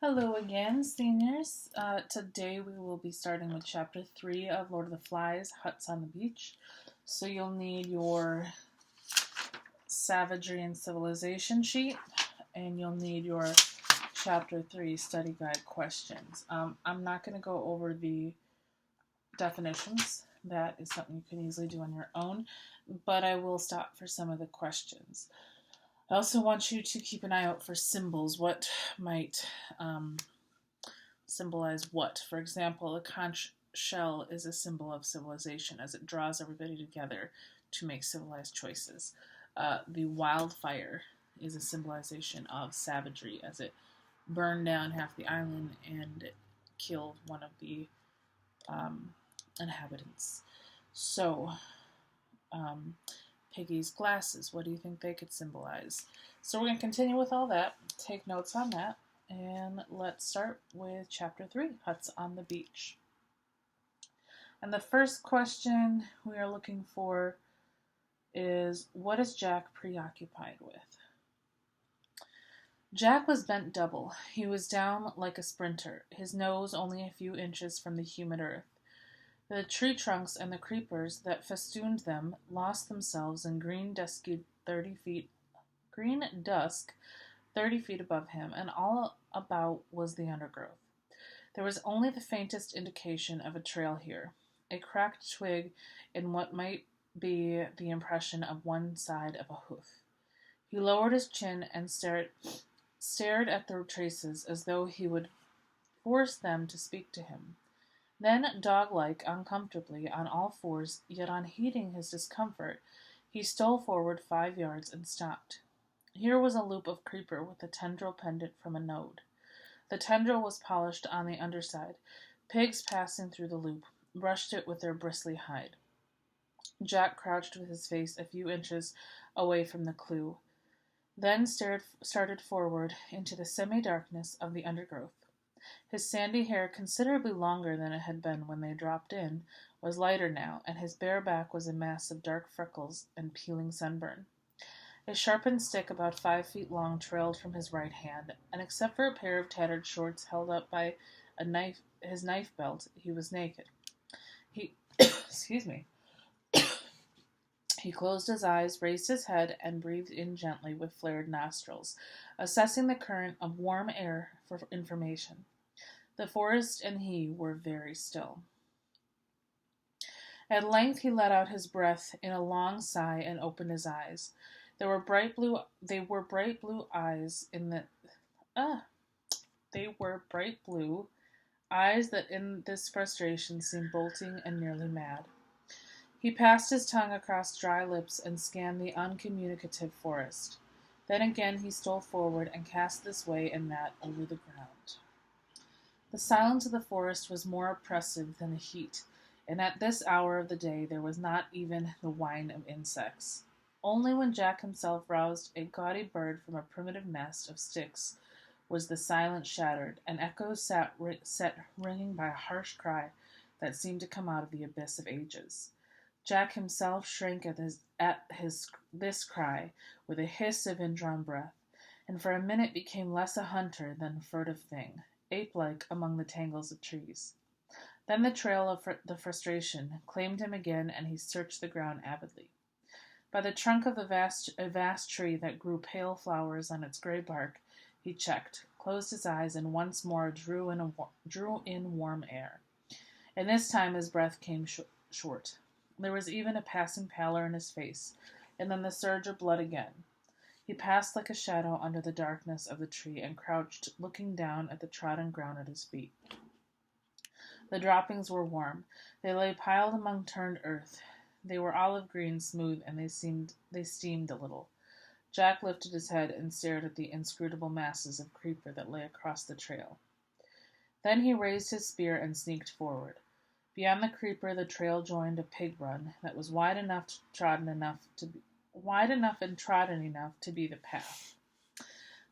Hello again, seniors. Today we will be starting with Chapter 3 of Lord of the Flies, Huts on the Beach. So you'll need your Savagery and Civilization sheet, and you'll need your Chapter 3 study guide questions. I'm not going to go over the definitions. That is something you can easily do on your own, but I will stop for some of the questions. I also want you to keep an eye out for symbols. What might symbolize what? For example, a conch shell is a symbol of civilization as it draws everybody together to make civilized choices. The wildfire is a symbolization of savagery as it burned down half the island and killed one of the um, inhabitants. So, um, Piggy's glasses, what do you think they could symbolize? So, we're going to continue with all that. Take notes on that. And let's start with Chapter 3, Huts on the Beach. And the first question we are looking for is, what is Jack preoccupied with? Jack was bent double. He was down like a sprinter, his nose only a few inches from the humid earth. The tree trunks and the creepers that festooned them lost themselves in green dusk 30 feet above him, and all about was the undergrowth. There was only the faintest indication of a trail here, a cracked twig in what might be the impression of one side of a hoof. He lowered his chin and stared at the traces as though he would force them to speak to him. Then, dog-like, uncomfortably, on all fours, yet unheeding his discomfort, he stole forward 5 yards and stopped. Here was a loop of creeper with a tendril pendant from a node. The tendril was polished on the underside. Pigs passing through the loop brushed it with their bristly hide. Jack crouched with his face a few inches away from the clue, then started forward into the semi-darkness of the undergrowth. His sandy hair, considerably longer than it had been when they dropped in, was lighter now, and his bare back was a mass of dark freckles and peeling sunburn. A sharpened stick about 5 feet long trailed from his right hand, and except for a pair of tattered shorts held up by his knife belt, he was naked. He, excuse me. He closed his eyes, raised his head, and breathed in gently with flared nostrils, assessing the current of warm air for information. The forest and he were very still. At length he let out his breath in a long sigh and opened his eyes. They were bright blue eyes in the they were bright blue eyes that in this frustration seemed bolting and nearly mad. He passed his tongue across dry lips and scanned the uncommunicative forest. Then again he stole forward and cast this way and that over the ground. The silence of the forest was more oppressive than the heat, and at this hour of the day there was not even the whine of insects. Only when Jack himself roused a gaudy bird from a primitive nest of sticks was the silence shattered, and echoes set ringing by a harsh cry that seemed to come out of the abyss of ages. Jack himself shrank at this cry with a hiss of indrawn breath, and for a minute became less a hunter than a furtive thing, ape-like among the tangles of trees. Then the trail of the frustration claimed him again, and he searched the ground avidly. By the trunk of a vast tree that grew pale flowers on its gray bark, he checked, closed his eyes, and once more drew in warm air. And this time his breath came short. There was even a passing pallor in his face, and then the surge of blood again. He passed like a shadow under the darkness of the tree and crouched, looking down at the trodden ground at his feet. The droppings were warm. They lay piled among turned earth. They were olive green, smooth, and they steamed a little. Jack lifted his head and stared at the inscrutable masses of creeper that lay across the trail. Then he raised his spear and sneaked forward. Beyond the creeper, the trail joined a pig run that was wide enough and trodden enough to be the path.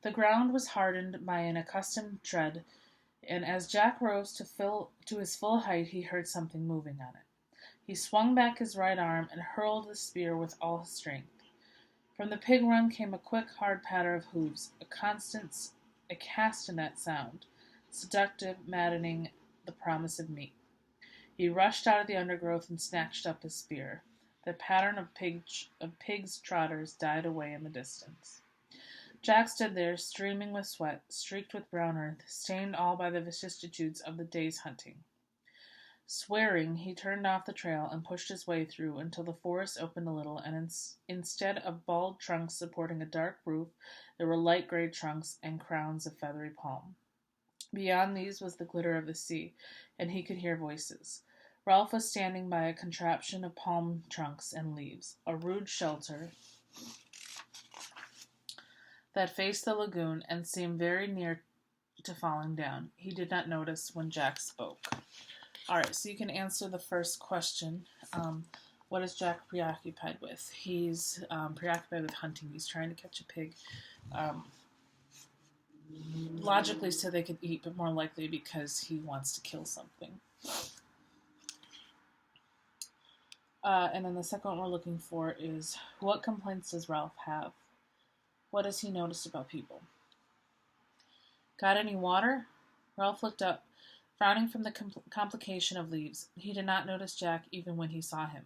The ground was hardened by an accustomed tread, and as Jack rose to his full height, he heard something moving on it. He swung back his right arm and hurled the spear with all his strength. From the pig run came a quick, hard patter of hoofs, a castanet sound. seductive, maddening, the promise of meat. He rushed out of the undergrowth and snatched up his spear. The pattern of pigs' trotters died away in the distance. Jack stood there, streaming with sweat, streaked with brown earth, stained all by the vicissitudes of the day's hunting. Swearing, he turned off the trail and pushed his way through until the forest opened a little, and instead of bald trunks supporting a dark roof, there were light gray trunks and crowns of feathery palm. Beyond these was the glitter of the sea, and he could hear voices. Ralph was standing by a contraption of palm trunks and leaves, a rude shelter that faced the lagoon and seemed very near to falling down. He did not notice when Jack spoke. All right, so you can answer the first question. What is Jack preoccupied with? He's preoccupied with hunting. He's trying to catch a pig. Logically, so they could eat, but more likely because he wants to kill something. And then the second one we're looking for is, what complaints does Ralph have? What has he noticed about people? Got any water? Ralph looked up, frowning from the complication of leaves. He did not notice Jack even when he saw him.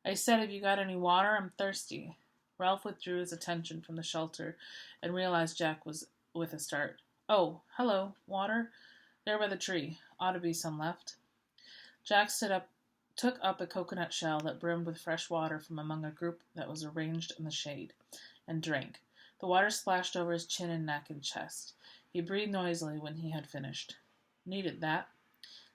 I said, have you got any water? I'm thirsty. Ralph withdrew his attention from the shelter and realized Jack was with a start. Oh, hello, water? There by the tree. Ought to be some left. Jack stood up, took up a coconut shell that brimmed with fresh water from among a group that was arranged in the shade, and drank. The water splashed over his chin and neck and chest. He breathed noisily when he had finished. Needed that.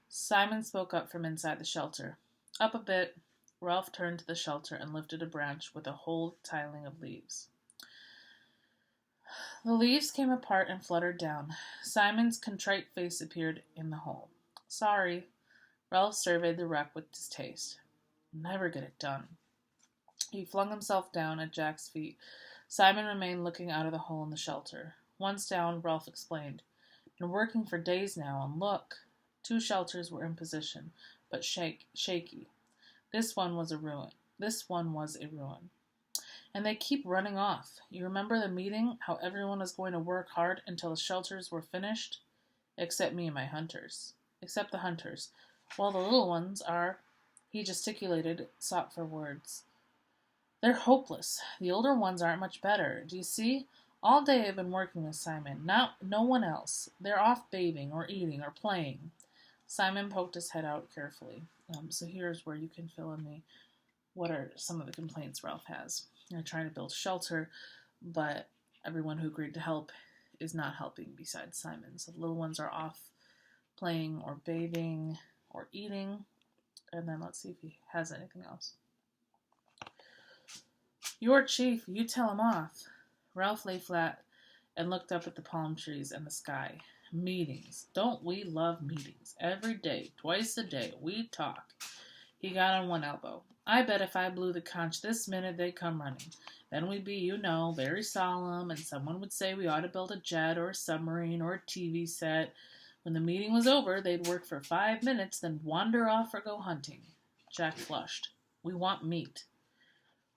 Simon spoke up from inside the shelter. Up a bit. Ralph turned to the shelter and lifted a branch with a whole tiling of leaves. The leaves came apart and fluttered down. Simon's contrite face appeared in the hole. Sorry. Ralph surveyed the wreck with distaste. Never get it done. He flung himself down at Jack's feet. Simon remained looking out of the hole in the shelter. Once down, Ralph explained. Been working for days now, and look. 2 shelters were in position, but shaky. This one was a ruin. And they keep running off. You remember the meeting, how everyone was going to work hard until the shelters were finished? Except me and my hunters. Except the hunters. Well, the little ones are... He gesticulated, sought for words. They're hopeless. The older ones aren't much better. Do you see? All day I've been working with Simon. No one else. They're off bathing or eating or playing. Simon poked his head out carefully. So here's where you can fill in what are some of the complaints Ralph has. They're trying to build a shelter, but everyone who agreed to help is not helping besides Simon. So the little ones are off playing or bathing or eating. And then let's see if he has anything else. You're chief. You tell him off. Ralph lay flat and looked up at the palm trees and the sky. Meetings. Don't we love meetings? Every day, twice a day, we talk. He got on one elbow. I bet if I blew the conch this minute, they'd come running. Then we'd be, very solemn, and someone would say we ought to build a jet or a submarine or a TV set. When the meeting was over, they'd work for 5 minutes, then wander off or go hunting. Jack flushed. We want meat.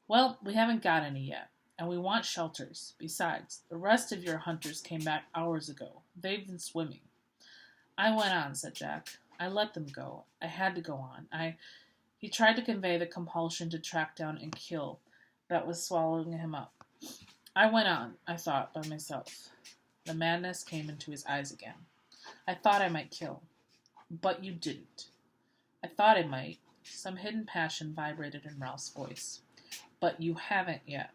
Well, we haven't got any yet, and we want shelters. Besides, the rest of your hunters came back hours ago. They've been swimming. I went on, said Jack. I let them go. I had to go on. He tried to convey the compulsion to track down and kill that was swallowing him up. I went on, I thought, by myself. The madness came into his eyes again. I thought I might kill. But you didn't. I thought I might. Some hidden passion vibrated in Ralph's voice. But you haven't yet.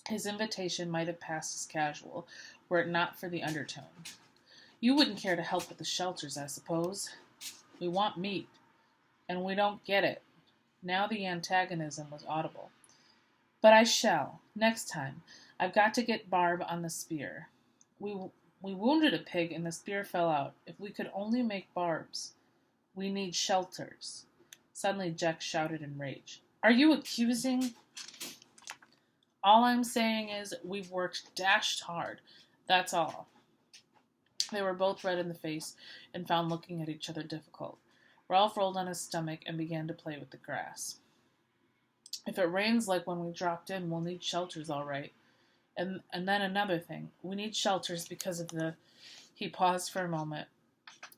His invitation might have passed as casual, were it not for the undertone. You wouldn't care to help with the shelters, I suppose. We want meat. And we don't get it. Now the antagonism was audible. But I shall. Next time. I've got to get Barb on the spear. We wounded a pig and the spear fell out. If we could only make barbs. We need shelters. Suddenly Jack shouted in rage. Are you accusing? All I'm saying is we've worked dashed hard. That's all. They were both red in the face and found looking at each other difficult. Ralph rolled on his stomach and began to play with the grass. If it rains like when we dropped in, we'll need shelters all right. And then another thing. We need shelters because of the He paused for a moment,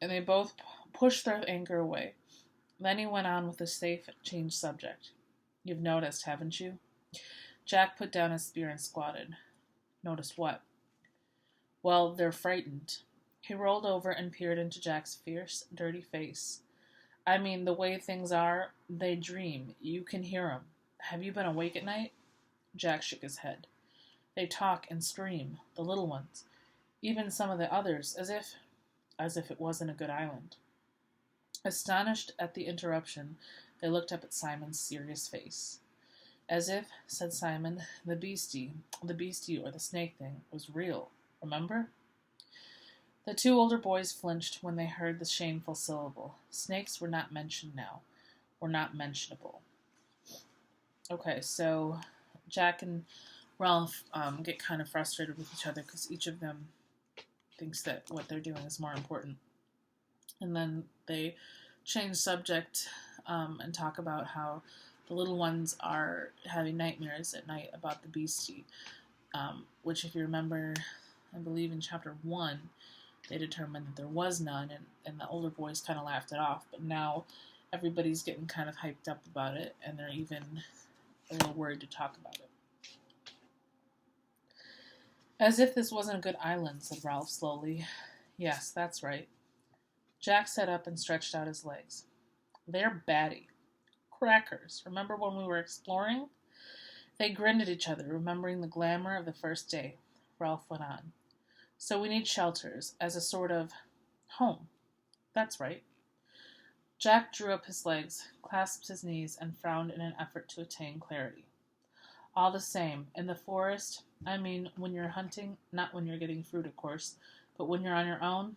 and they both pushed their anger away. Then he went on with a safe, changed subject. You've noticed, haven't you? Jack put down his spear and squatted. Noticed what? Well, they're frightened. He rolled over and peered into Jack's fierce, dirty face. I mean, the way things are, they dream. You can hear 'em. Have you been awake at night? Jack shook his head. They talk and scream, the little ones. Even some of the others, as if it wasn't a good island. Astonished at the interruption, they looked up at Simon's serious face. As if, said Simon, the beastie or the snake thing, was real. Remember? The two older boys flinched when they heard the shameful syllable. Snakes were not mentioned now. Were not mentionable. Okay, so Jack and Ralph get kind of frustrated with each other because each of them thinks that what they're doing is more important. And then they change subject and talk about how the little ones are having nightmares at night about the beastie, which, if you remember, I believe in chapter 1, they determined that there was none, and the older boys kind of laughed it off. But now everybody's getting kind of hyped up about it, and they're even a little worried to talk about it. As if this wasn't a good island, said Ralph slowly. Yes, that's right. Jack sat up and stretched out his legs. They're batty. Crackers. Remember when we were exploring? They grinned at each other, remembering the glamour of the first day. Ralph went on. So we need shelters, as a sort of home. That's right. Jack drew up his legs, clasped his knees, and frowned in an effort to attain clarity. All the same, in the forest, I mean, when you're hunting, not when you're getting fruit, of course, but when you're on your own.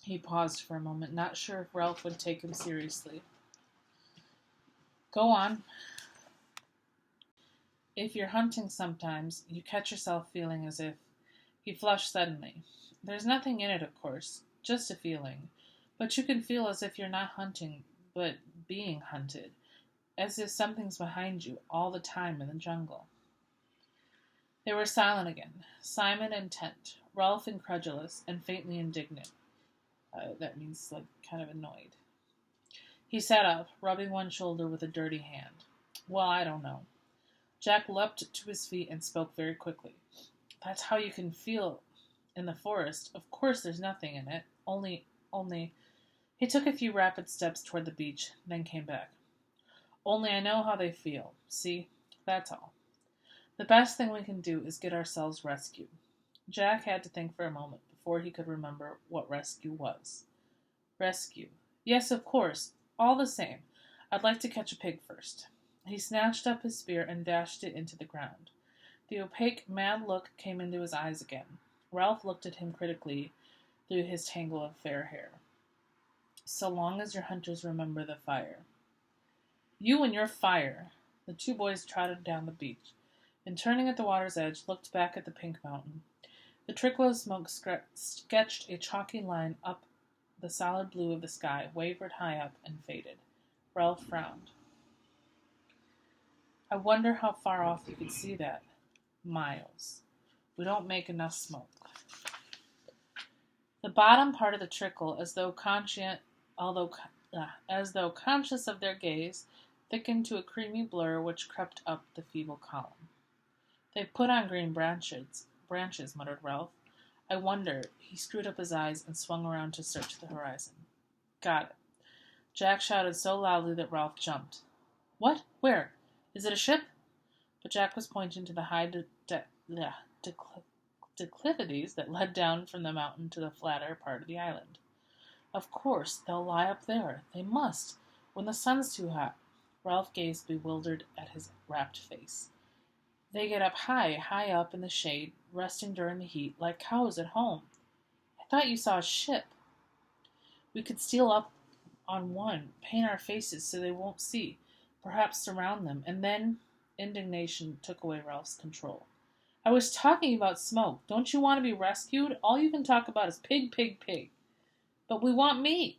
He paused for a moment, not sure if Ralph would take him seriously. Go on. If you're hunting sometimes, you catch yourself feeling as if... He flushed suddenly. There's nothing in it, of course, just a feeling. But you can feel as if you're not hunting, but being hunted. As if something's behind you all the time in the jungle. They were silent again, Simon intent, Ralph incredulous, and faintly indignant. That means, kind of annoyed. He sat up, rubbing one shoulder with a dirty hand. Well, I don't know. Jack leapt to his feet and spoke very quickly. That's how you can feel in the forest. Of course there's nothing in it. Only... He took a few rapid steps toward the beach, then came back. Only I know how they feel. See? That's all. The best thing we can do is get ourselves rescued. Jack had to think for a moment before he could remember what rescue was. Rescue. Yes, of course. All the same. I'd like to catch a pig first. He snatched up his spear and dashed it into the ground. The opaque, mad look came into his eyes again. Ralph looked at him critically through his tangle of fair hair. So long as your hunters remember the fire. You and your fire. The two boys trotted down the beach, and turning at the water's edge, looked back at the pink mountain. The trickle of smoke sketched a chalky line up the solid blue of the sky, wavered high up, and faded. Ralph frowned. I wonder how far off you could see that. Miles. We don't make enough smoke. The bottom part of the trickle, as though conscious of their gaze, thickened to a creamy blur which crept up the feeble column. They've put on green branches, muttered Ralph. I wonder. He screwed up his eyes and swung around to search the horizon. Got it. Jack shouted so loudly that Ralph jumped. What? Where? Is it a ship? But Jack was pointing to the high declivities that led down from the mountain to the flatter part of the island. Of course, they'll lie up there. They must, when the sun's too hot. Ralph gazed bewildered at his rapt face. They get up high up in the shade, resting during the heat, like cows at home. I thought you saw a ship. We could steal up on one, paint our faces so they won't see, perhaps surround them, and then... Indignation took away Ralph's control. I was talking about smoke. Don't you want to be rescued? All you can talk about is pig, pig, pig. But we want meat.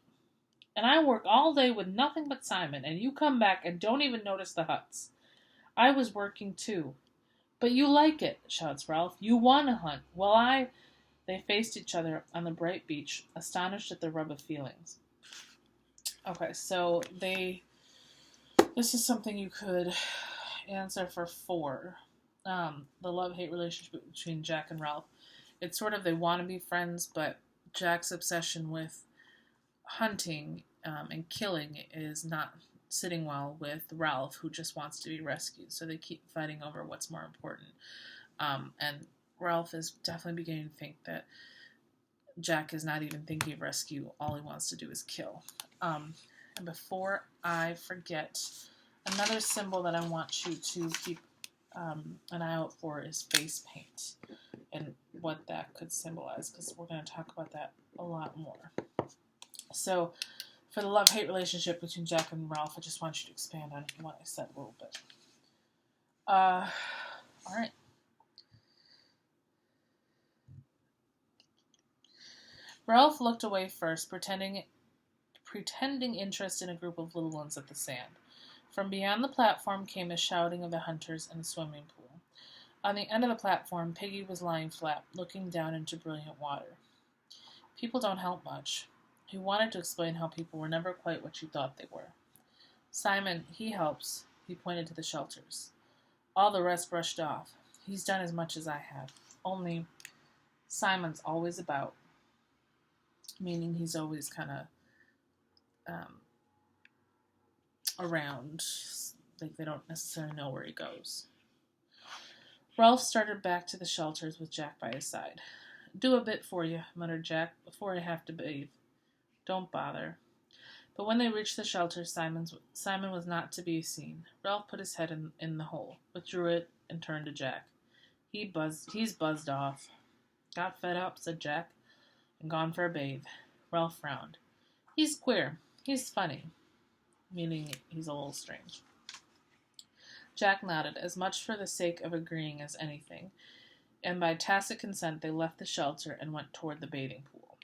And I work all day with nothing but Simon, and you come back and don't even notice the huts. I was working too. But you like it, shouts Ralph. You want to hunt. Well, They faced each other on the bright beach, astonished at the rub of feelings. Okay, so this is something you could answer for 4. The love-hate relationship between Jack and Ralph. It's sort of they want to be friends, but Jack's obsession with hunting and killing is not sitting well with Ralph, who just wants to be rescued. So they keep fighting over what's more important. And Ralph is definitely beginning to think that Jack is not even thinking of rescue. All he wants to do is kill. And before I forget, another symbol that I want you to keep an eye out for is face paint and what that could symbolize, because we're going to talk about that a lot more. So for the love-hate relationship between Jack and Ralph, I just want you to expand on what I said a little bit. All right. Ralph looked away first, pretending interest in a group of little ones at the sand. From beyond the platform came the shouting of the hunters in the swimming pool. On the end of the platform, Piggy was lying flat, looking down into brilliant water. People don't help much. He wanted to explain how people were never quite what you thought they were. Simon, he helps. He pointed to the shelters. All the rest brushed off. He's done as much as I have. Only Simon's always about. Meaning he's always kind of around. Like they don't necessarily know where he goes. Ralph started back to the shelters with Jack by his side. Do a bit for you, muttered Jack, before I have to bathe. Don't bother. But when they reached the shelter, Simon was not to be seen. Ralph put his head in the hole, withdrew it, and turned to Jack. He's buzzed off. Got fed up, said Jack, and gone for a bathe. Ralph frowned. He's queer. He's funny. Meaning he's a little strange. Jack nodded, as much for the sake of agreeing as anything, and by tacit consent they left the shelter and went toward the bathing pool.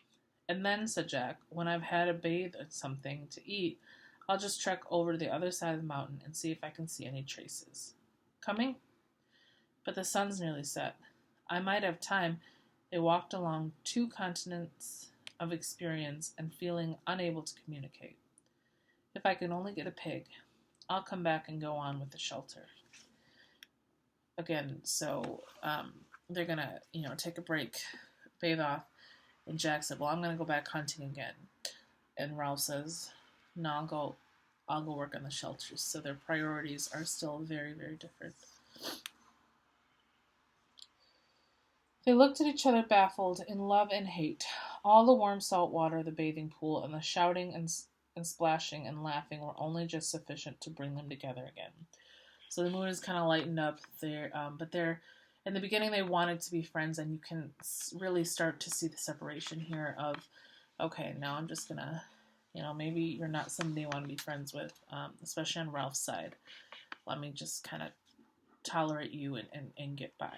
And then, said Jack, when I've had a bathe or something to eat, I'll just trek over to the other side of the mountain and see if I can see any traces. Coming? But the sun's nearly set. I might have time. They walked along 2 continents of experience and feeling unable to communicate. If I can only get a pig, I'll come back and go on with the shelter. Again, so they're going to, take a break, bathe off. And Jack said, well, I'm going to go back hunting again. And Ralph says, no, I'll go work on the shelters. So their priorities are still very, very different. They looked at each other baffled in love and hate. All the warm salt water, the bathing pool, and the shouting and splashing and laughing were only just sufficient to bring them together again. So the mood is kind of lightened up there, but they're in the beginning they wanted to be friends, and you can really start to see the separation here of, okay, now I'm just gonna, maybe you're not somebody you want to be friends with, especially on Ralph's side. Let me just kind of tolerate you and get by.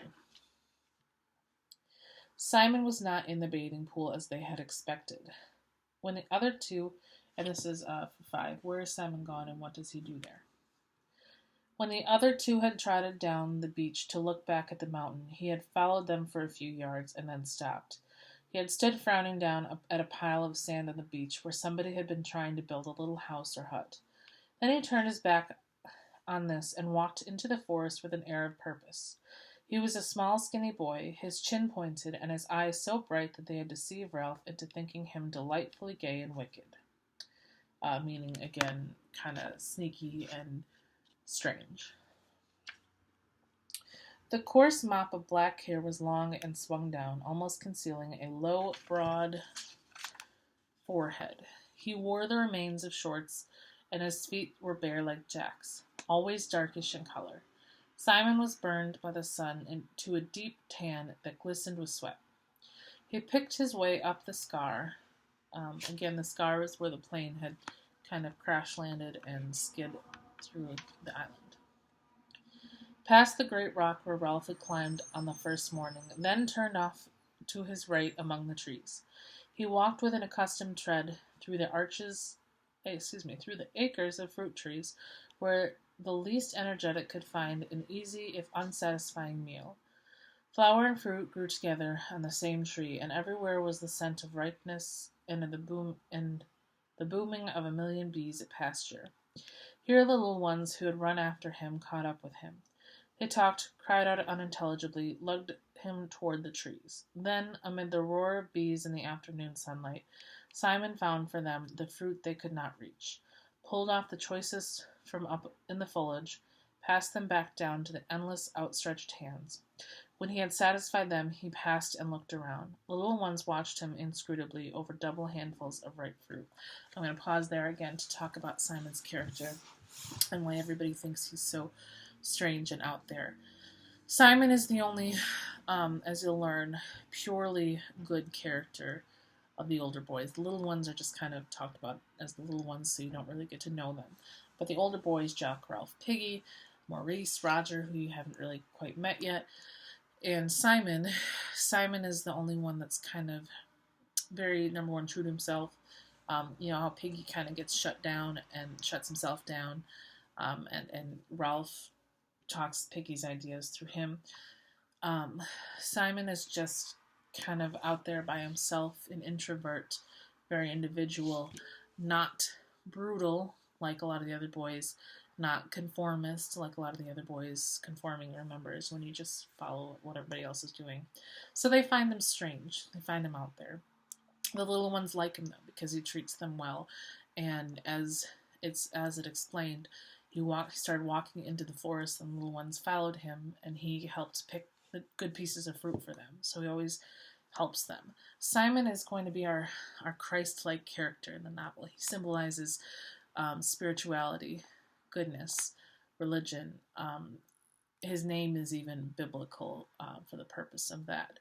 Simon was not in the bathing pool as they had expected. When the other 2, and this is 5, where is Simon gone and what does he do there? When the other 2 had trotted down the beach to look back at the mountain, he had followed them for a few yards and then stopped. He had stood frowning down at a pile of sand on the beach where somebody had been trying to build a little house or hut. Then he turned his back on this and walked into the forest with an air of purpose. He was a small, skinny boy, his chin pointed and his eyes so bright that they had deceived Ralph into thinking him delightfully gay and wicked. Meaning, again, kind of sneaky and strange. The coarse mop of black hair was long and swung down, almost concealing a low, broad forehead. He wore the remains of shorts, and his feet were bare like Jack's, always darkish in color. Simon was burned by the sun into a deep tan that glistened with sweat. He picked his way up the scar. Again, the scar was where the plane had kind of crash-landed and skid through the island. Past the great rock where Ralph had climbed on the first morning, then turned off to his right among the trees. He walked with an accustomed tread through the acres of fruit trees, where the least energetic could find an easy if unsatisfying meal. Flower and fruit grew together on the same tree, and everywhere was the scent of ripeness and the booming of a million bees at pasture. Here the little ones who had run after him caught up with him. They talked, cried out unintelligibly, lugged him toward the trees. Then, amid the roar of bees in the afternoon sunlight, Simon found for them the fruit they could not reach, pulled off the choicest from up in the foliage, passed them back down to the endless outstretched hands. When he had satisfied them, he passed and looked around. The little ones watched him inscrutably over double handfuls of ripe fruit. I'm going to pause there again to talk about Simon's character and why everybody thinks he's so strange and out there. Simon is the only, as you'll learn, purely good character of the older boys. The little ones are just kind of talked about as the little ones, so you don't really get to know them. But the older boys, Jock, Ralph, Piggy, Maurice, Roger, who you haven't really quite met yet, and Simon is the only one that's kind of very, number one, true to himself. You know how Piggy kind of gets shut down and shuts himself down, and Ralph talks Piggy's ideas through him. Simon is just kind of out there by himself, an introvert, very individual, not brutal like a lot of the other boys, not conformist like a lot of the other boys. Conforming, remember, is when you just follow what everybody else is doing. So they find him strange. They find him out there. The little ones like him, though, because he treats them well. And as it explained, he started walking into the forest, and the little ones followed him, and he helped pick the good pieces of fruit for them. So he always helps them. Simon is going to be our Christ-like character in the novel. He symbolizes spirituality, goodness, religion. His name is even biblical for the purpose of that.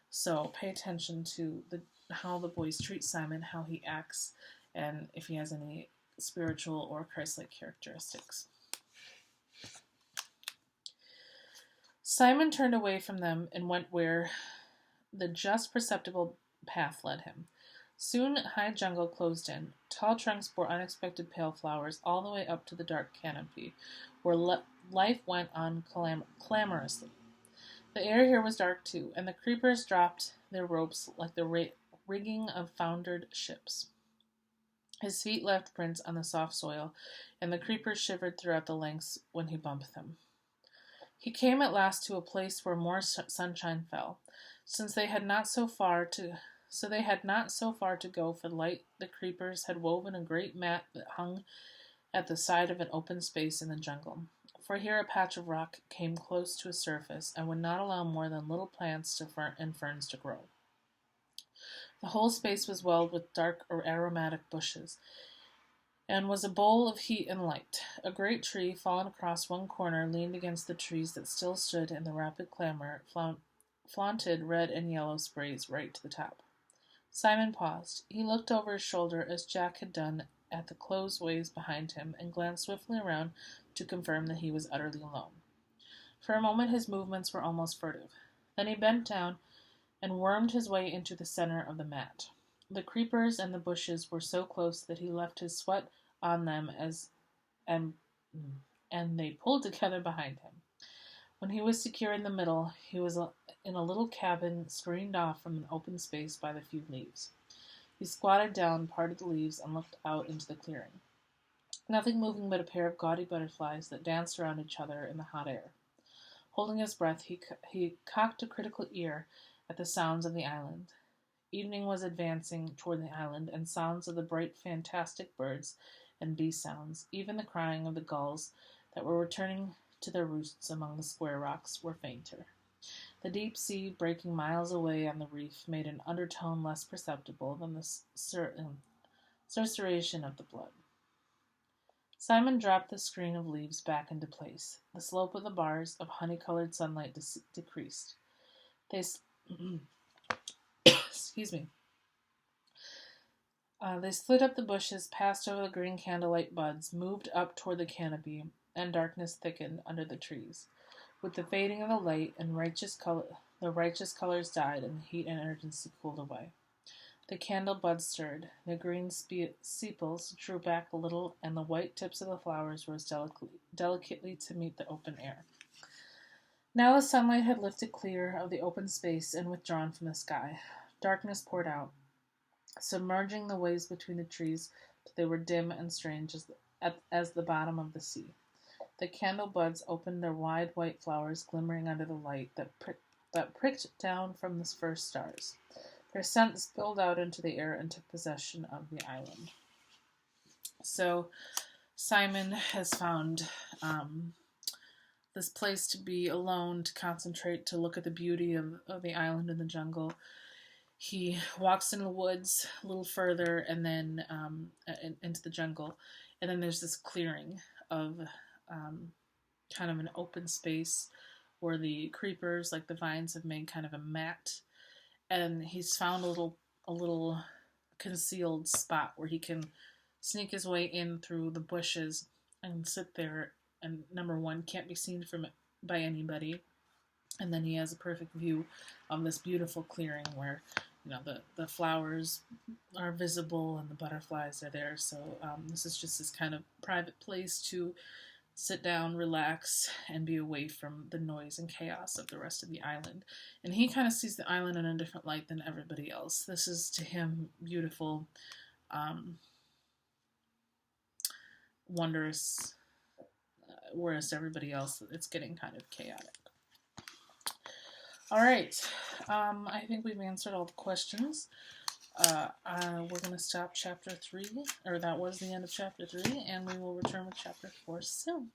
So pay attention to how the boys treat Simon, how he acts, and if he has any spiritual or Christ-like characteristics. Simon turned away from them and went where the just perceptible path led him. Soon high jungle closed in. Tall trunks bore unexpected pale flowers all the way up to the dark canopy, where life went on clamorously. The air here was dark too, and the creepers dropped their ropes like the rigging of foundered ships. His feet left prints on the soft soil, and the creepers shivered throughout the lengths when he bumped them. He came at last to a place where more sunshine fell. Since they had not so far to go for light, the creepers had woven a great mat that hung at the side of an open space in the jungle. For here a patch of rock came close to a surface and would not allow more than little plants and ferns to grow. The whole space was walled with dark or aromatic bushes, and was a bowl of heat and light. A great tree, fallen across one corner, leaned against the trees that still stood in the rapid clamor, flaunted red and yellow sprays right to the top. Simon paused. He looked over his shoulder as Jack had done at the closed ways behind him, and glanced swiftly around to confirm that he was utterly alone. For a moment his movements were almost furtive. Then he bent down and wormed his way into the center of the mat. The creepers and the bushes were so close that he left his sweat on them and they pulled together behind him. When he was secure in the middle, he was in a little cabin screened off from an open space by the few leaves. He squatted down, parted the leaves, and looked out into the clearing. Nothing moving but a pair of gaudy butterflies that danced around each other in the hot air. Holding his breath, he cocked a critical ear at the sounds of the island. Evening was advancing toward the island, and sounds of the bright, fantastic birds and bee sounds, even the crying of the gulls that were returning to their roosts among the square rocks, were fainter. The deep sea, breaking miles away on the reef, made an undertone less perceptible than the susurration of the blood. Simon dropped the screen of leaves back into place. The slope of the bars of honey-colored sunlight decreased. They excuse me. They slid up the bushes, passed over the green candlelight buds, moved up toward the canopy, and darkness thickened under the trees. With the fading of the light, and the righteous colors died, and the heat and urgency cooled away. The candle buds stirred. The green sepals drew back a little, and the white tips of the flowers rose delicately to meet the open air. Now the sunlight had lifted clear of the open space and withdrawn from the sky. Darkness poured out, submerging the ways between the trees till they were dim and strange as the bottom of the sea. The candle buds opened their wide white flowers, glimmering under the light that pricked down from the first stars. Their scent spilled out into the air and took possession of the island. So Simon has found this place to be alone, to concentrate, to look at the beauty of the island and the jungle. He walks in the woods a little further and then into the jungle. And then there's this clearing of kind of an open space where the creepers, like the vines, have made kind of a mat. And he's found a little concealed spot where he can sneak his way in through the bushes and sit there. And number one, can't be seen from it by anybody. And then he has a perfect view of this beautiful clearing where, you know, the flowers are visible and the butterflies are there. So this is just this kind of private place to sit down, relax, and be away from the noise and chaos of the rest of the island. And he kind of sees the island in a different light than everybody else. This is to him beautiful, wondrous, whereas to everybody else it's getting kind of chaotic. All right, I think we've answered all the questions. We're going to stop chapter 3, or that was the end of chapter 3, and we will return with chapter 4 soon.